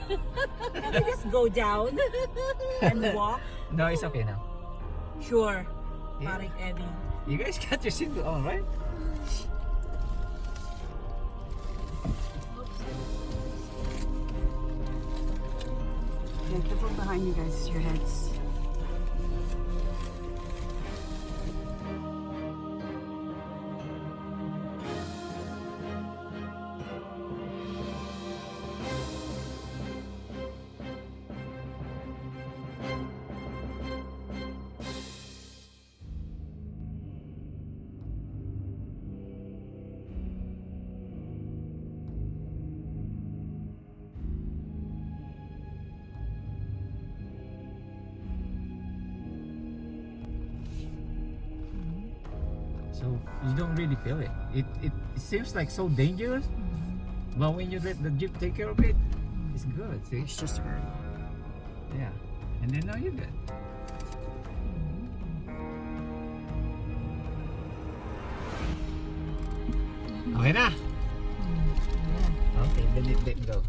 Can we just go down and walk? No, it's okay now. Sure. Yeah. Paring Eddie. You guys got your seatbelt on, right? Yeah, careful behind you guys, your heads. So you don't really feel it. It seems like so dangerous, but when you let the Jeep take care of it, it's good. See? It's just her. Yeah. And then now you're good. Okay na. Okay, then let go.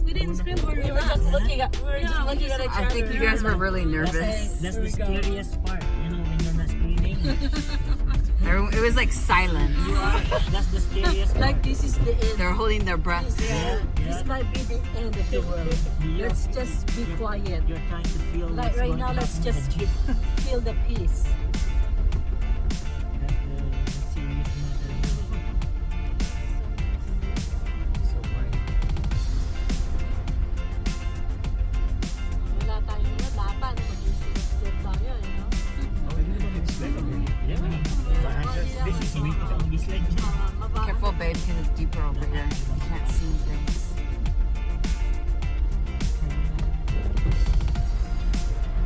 We didn't scream or we were just looking at each other. I think you guys were really nervous. That's the scariest part, you know, when you're not screaming. It was like silence. That's the scariest part. Like this is the end. They're holding their breath. This might be the end of the world. Let's just be quiet. You're trying to feel Like what's right going now, to let's happen in just the Jeep. feel the peace. That's the serious matter. So why? Wala tayong laban. Mag-step tayo, you know? Oh, you don't get sled already. Yeah. This is weak on this leg. Careful, babe, because it's deeper over here. You can't see things.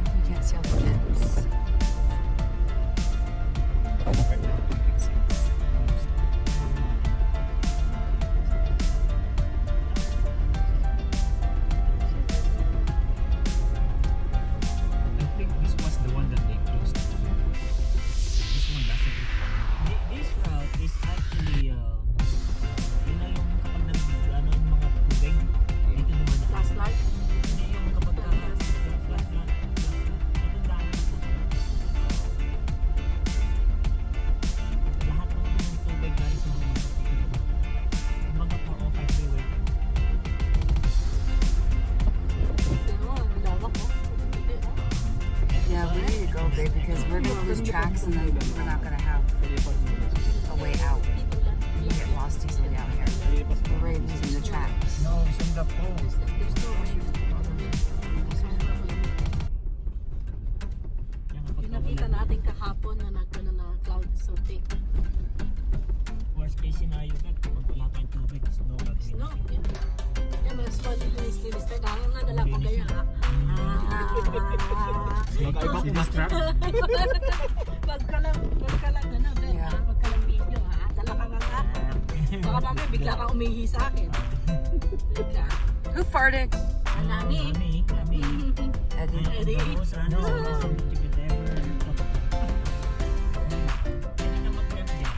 You can't see all the lips. I think this was the one that they closed. This one doesn't look familiar. This route is actually, you know, yung kapag yung mga Kasi sinayo ka, kapag wala tayong tubig, snow gagawin No, natin. yeah, mas malinis-linis na lang. Nadala ko kayo, ha? Distract. Wag ka lang, ano, Ben, ha? Wag ka lang video, ha? Dala ka nga nga. Baka mamaya bigla kang umihi sa akin. Bigla. Who farted? Nami. Kami. Eddie. Eddie. Sana sa best you could ever talk about. Pwede ka mag-rep din.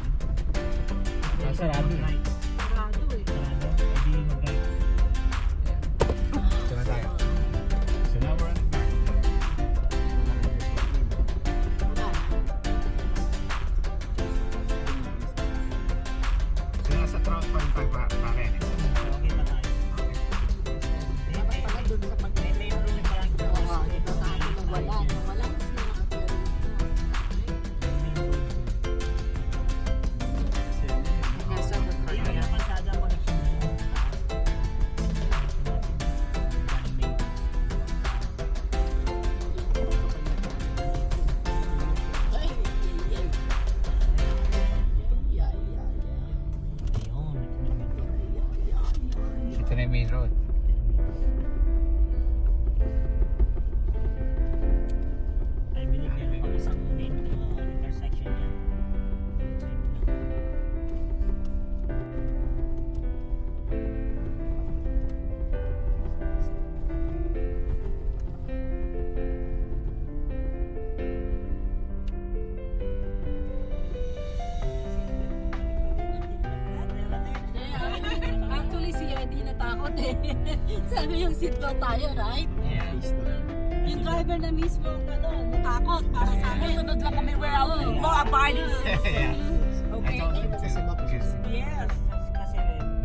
Sarado eh. Right. Sarado, eh. Sarado. Pwede mag-right. So na tayo. So now we're on the back. Wala. So nasa trout pa rin tayo pare. Okay pa tayo. Dapat pala dun sa pag- May main room yung parang Oo, dito tayo nung wala. Nung wala kasi nakatulog. Yes, I'm recording. Kaya kalsada ang connection mo. Ay, ay, ay. Ito na yung main road. I believe meron pang isang main intersection yan. Actually, si Eddie natakot eh. Sabi yung seatbelt tayo, right? Yung driver na mismo, ano, natakot para sa amin. Sunod lang kami where our law abiding Okay. I told him to because Yes! Kasi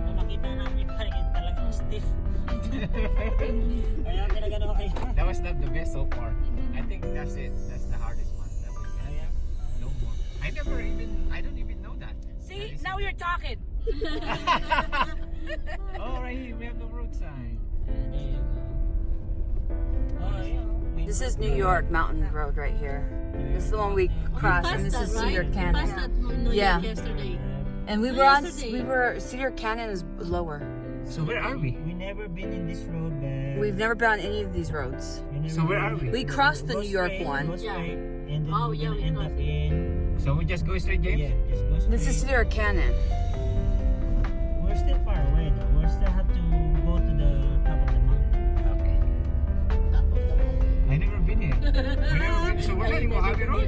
nung nakita namin parang talagang stiff. Kaya pinagano ko kayo. that was not the best so far. I think that's it. That's the hardest one that we got. Kaya, No more. I don't even know that. See, now you're talking. Oh, right here we have the road sign. oh, yeah. This is New York Mountain Road right here. This is the one we crossed, and this is Cedar Canyon. Yeah. Yesterday. And we were Cedar Canyon is lower. So where are we? We never been in this road, man. We've never been on any of these roads. So where are we? We crossed the Go New York straight, one. Go straight, and then Oh, we're yeah, gonna we end crossed up in. So we just go straight, James? Yeah, just go straight. This is Cedar Canyon. We're still far away though. We still have to go to the top of the mountain. Okay. I never been here. So where are you, Mojave Road?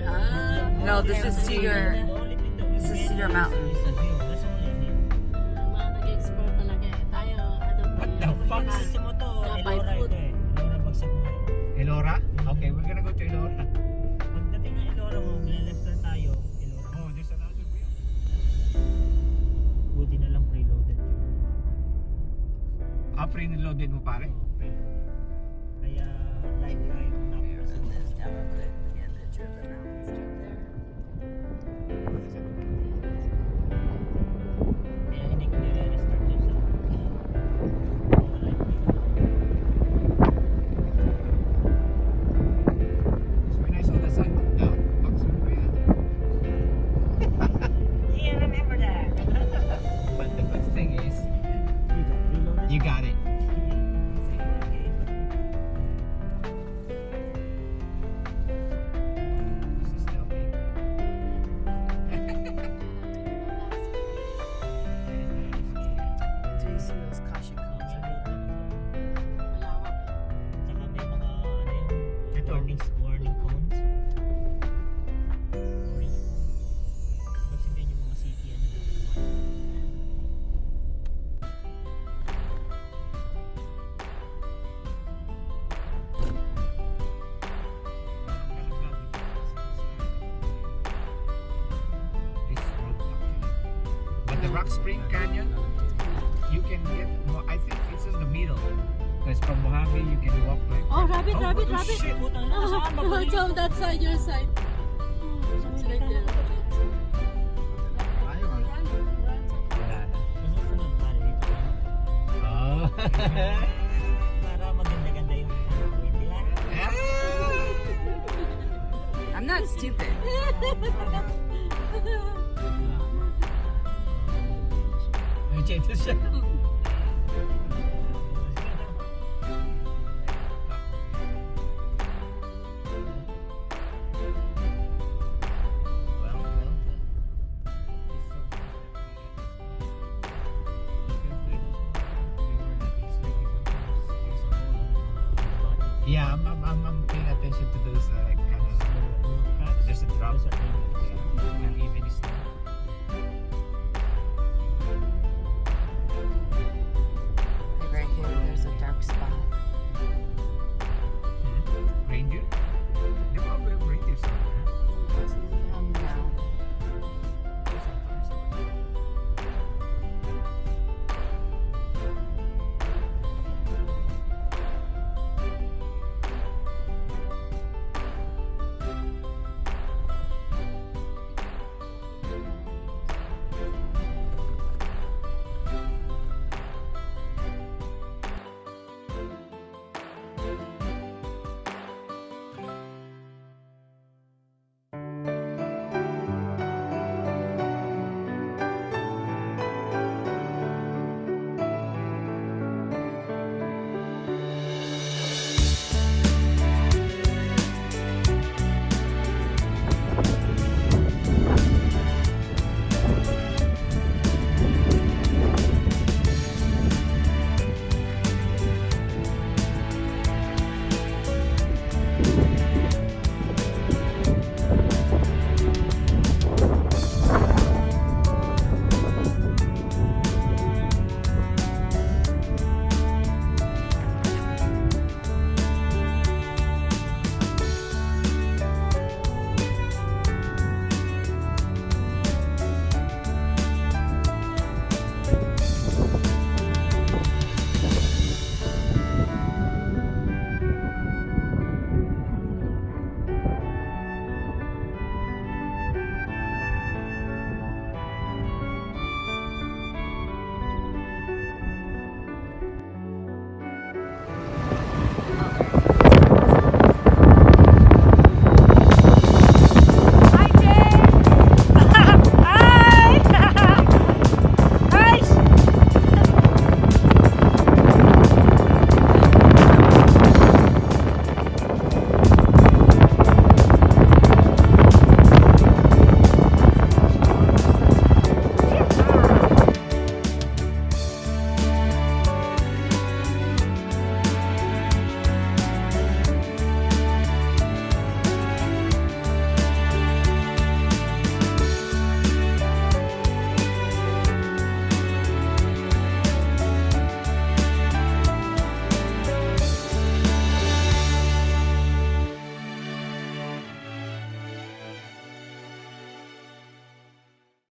No, this is Cedar. The only thing that we This is get Cedar Mountain. is the view. That's only a view. Mga nag-explore talaga eh. Tayo, ano What the fuck? Kasi mo to, Yeah, by Elora foot. ito eh. Elora bagsak mo. Elora? Okay, we're gonna go to Elora. Pagdating ng Elora mo, magle-left turn tayo. Elora. Oh, there's another view. Buti na lang preloaded. Pre-loaded mo pare? Oh, preloaded. Kaya live tayo ng napos. Kaya hindi ko nire-restart yun sa live video. So when I saw the sun go down, bakit mo yan? Yeah, remember that. But the good thing is, You got preloaded. you got it. Okay. This is still me. Do you see those caution cones? malawak. Saka may mga ano yung Ito. warning cones. Orange cones. Pag sindihan yung mga city ano. But the Rock Spring Canyon, you can get, I think it's in the middle. Because from Mojave, you can walk like. Oh, rabbit, Oh, rabbit, oh, rabbit. shit. Putang na, saan ba Oh, it's on that side, your side. It's right there. Ayaw, ah. Wala na. Masusunod pare dito. Oh. Para maganda-ganda yung hindi lang. I'm not stupid. Dito siya. Yeah, I'm paying attention to those like kind of there's a drop and even it's